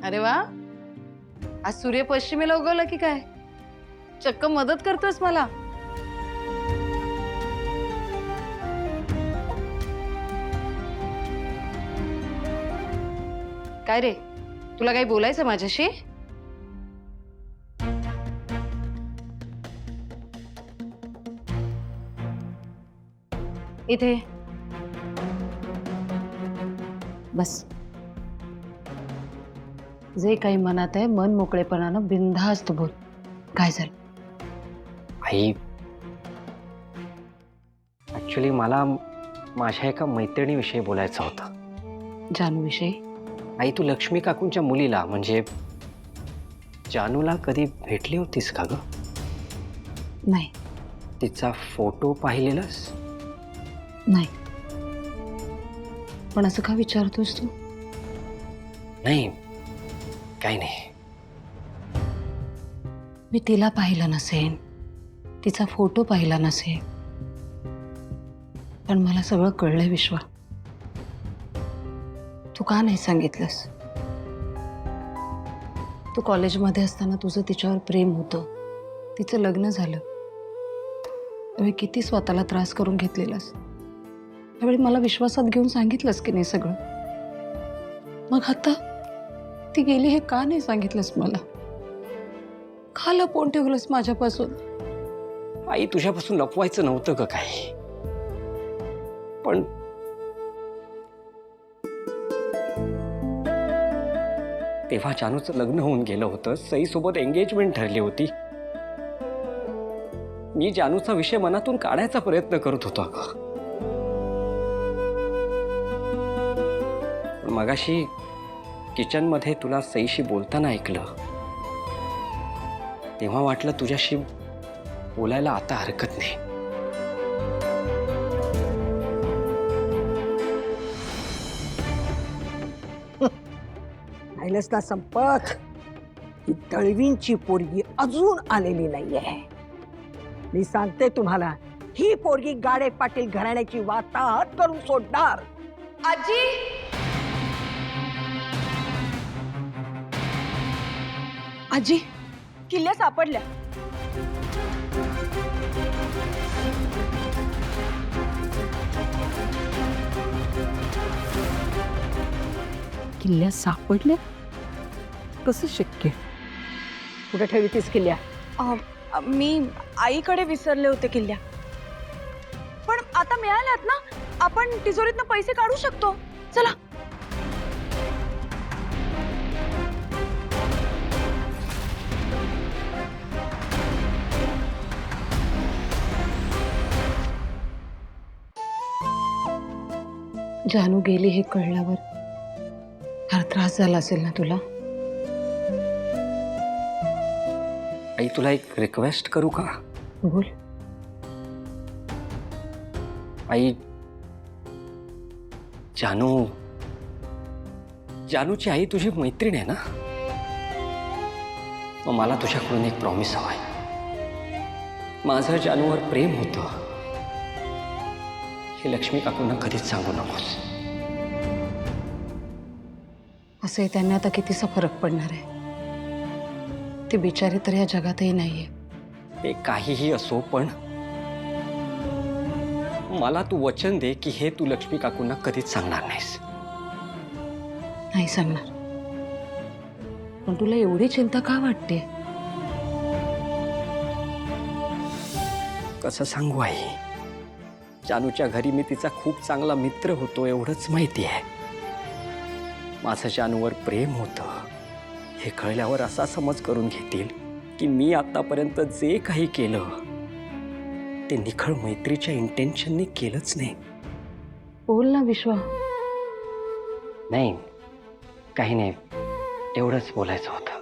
अरे वा, आज सूर्य पश्चिमेला उगवला की काय? चक्क मदत करतोस मला. काय रे, तुला काही बोलायचं माझ्याशी? इथे बस. जे काही मनात आहे मन मोकळेपणानं बिनधास्त बोल. काय झालं? आई, ऍक्च्युली मला माझ्या एका मैत्रिणीविषयी बोलायचं होतं. जानू विषयी? आई, तू लक्ष्मी काकूंच्या मुलीला म्हणजे जानूला कधी भेटली होतीस का ग? नाही. तिचा फोटो पाहिलेलास? नाही. पण असं का विचारतोस तू? नाही, काही नाही. मी तिला पाहिलं नसेन, तिचा फोटो पाहिला नसेल, पण मला सगळं कळलंय विश्वा. तू का नाही सांगितलंस? तू कॉलेजमध्ये असताना तुझं तिच्यावर प्रेम होतं, तिचं लग्न झालं, त्यावेळी किती स्वतःला त्रास करून घेतलेलास. त्यावेळी मला विश्वासात घेऊन सांगितलंस की नाही सगळं? मग आता ती गेली हे का नाही सांगितलंस मला? का लपवून ठेवलंस माझ्यापासून? आई, तुझ्यापासून लपवायचं नव्हतं का काही? पण तेव्हा जानूचं लग्न होऊन गेलं होतं, सई सोबत एंगेजमेंट ठरली होती. मी जानूचा विषय मनातून काढायचा प्रयत्न करत होतो अगं. पण मगाशी किचनमध्ये तुला सईशी बोलताना ऐकलं, तेव्हा वाटलं तुझ्याशी बोलायला आता हरकत नाही. राहिलंच ना संपत, ही दळवींची पोरगी अजून आलेली नाहीये. मी सांगते तुम्हाला, ही पोरगी गाडे पाटील घराण्याची वाताहत करून सोडणार. आजी, आजी, किल्ल्या सापडल्या. किल्ल्या सापडल्या? कसं शक्य? कुठे ठेवतीस किल्ल्या? मी आईकडे विसरले होते किल्ल्या. पण आता मिळाल्यात ना, आपण तिजोरीतनं पैसे काढू शकतो. चला. जानू गेली हे कळल्यावर फार त्रास झाला असेल ना तुला? आई, तुला एक रिक्वेस्ट करू का? बोल. आई, जानूची आई तुझी मैत्रीण आहे ना? मग मला तुझ्याकडून एक प्रॉमिस हवाय. माझं जानूवर प्रेम होतं हे लक्ष्मी काकूंना कधीच सांगू नकोस. असे त्यांना आता कितीसा फरक पडणार आहे? ती बिचारी तर या जगातही नाहीये. ते काहीही असो, पण मला तू वचन दे की हे तू लक्ष्मी काकूंना कधीच सांगणार नाहीस. नाही सांगणार. पण तुला एवढी चिंता का वाटते? कसं सांगू आई? जानूच्या घरी मी तिचा खूप चांगला मित्र होतो एवढंच माहिती आहे. माझं जानूवर प्रेम होतं हे कळल्यावर असा समज करून घेतील की मी आतापर्यंत जे काही केलं ते निखळ मैत्रीच्या इंटेन्शनने केलंच नाही. बोल ना विश्वा. नाही, काही नाही, एवढंच बोलायचं होतं.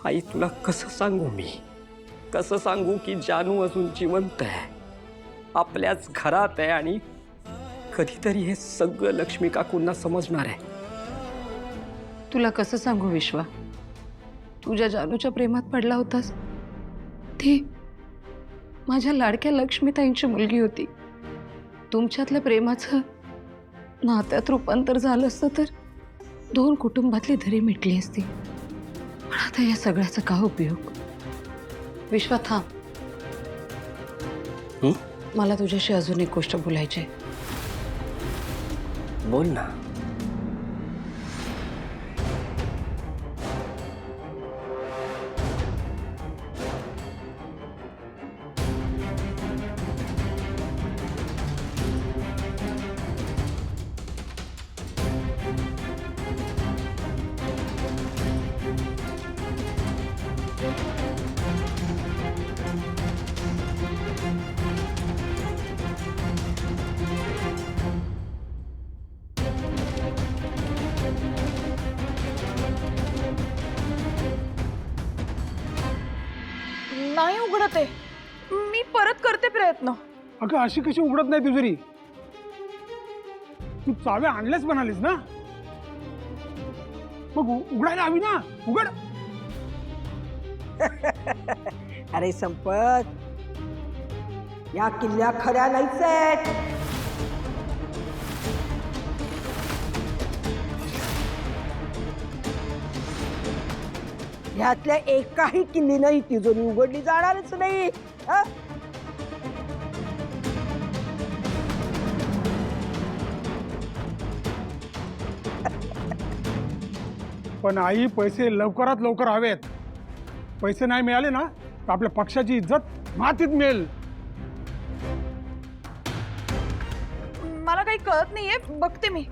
आई, तुला कसं सांगू मी? कसं सांगू की जानू अजून जिवंत आहे, आपल्याच घरात आहे आणि कधीतरी हे सगळं लक्ष्मी काकूंना समजणार आहे. तुला कसं सांगू विश्वा? तुझ्या जानूच्या प्रेमात पडला होतास, ती माझ्या लाडक्या लक्ष्मीताईंची मुलगी होती. तुमच्यातल्या प्रेमाचं नात्यात रूपांतर झालं असतं तर 2 कुटुंबातली धरी मिटली असती. पण आता या सगळ्याचा काय उपयोग? विश्वा थांब. मला तुझ्याशी अजून एक गोष्ट बोलायची आहे. बोल ना. नाही उघडत आहे. मी परत करते प्रयत्न. अगं अशी कशी उघडत नाही तिजोरी? तू चाव्या आणल्याच म्हणालीस ना, मग उघडायला हवी ना. उघड. अरे संपत, या किल्ल्या खऱ्या नाहीच आहेत. ह्यातल्या एकाही किल्लीनं ही तिजोरी उघडली जाणारच नाही. हं? पण आई, पैसे लवकरात लवकर हवेत. पैसे नाही मिळाले ना तर आपल्या पक्षाची इज्जत मातीत मिळेल. मला काही कळत नाहीये, बघते मी.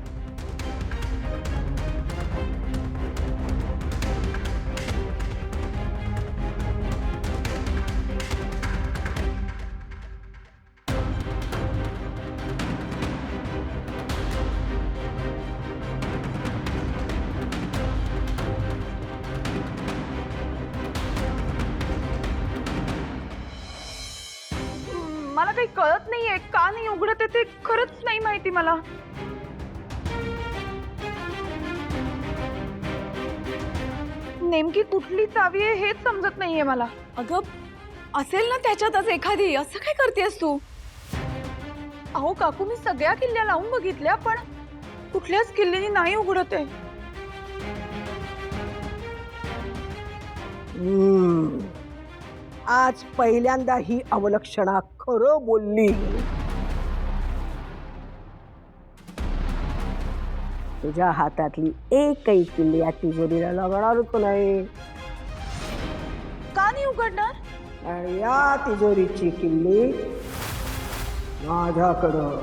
मला काही कळत नाहीये, का नाही उघडत आहे ते खरंच नाही माहिती मला. नेमकी कुठली चावी आहे हेच समजत नाहीये मला. अगं असेल ना त्याच्यातच एखादी. असं काय करतेस तू? अहो काकू, मी सगळ्या किल्ल्या लावून बघितल्या पण कुठल्याच किल्ल्यानी नाही उघडत आहे. आज पहिल्यांदा ही अवलक्षणा खरं बोलली. तुझ्या हातातली एकही किल्ली या तिजोरीला लागणारच नाही. का नाही उघडणार? आणि या तिजोरीची किल्ली माझ्याकडं.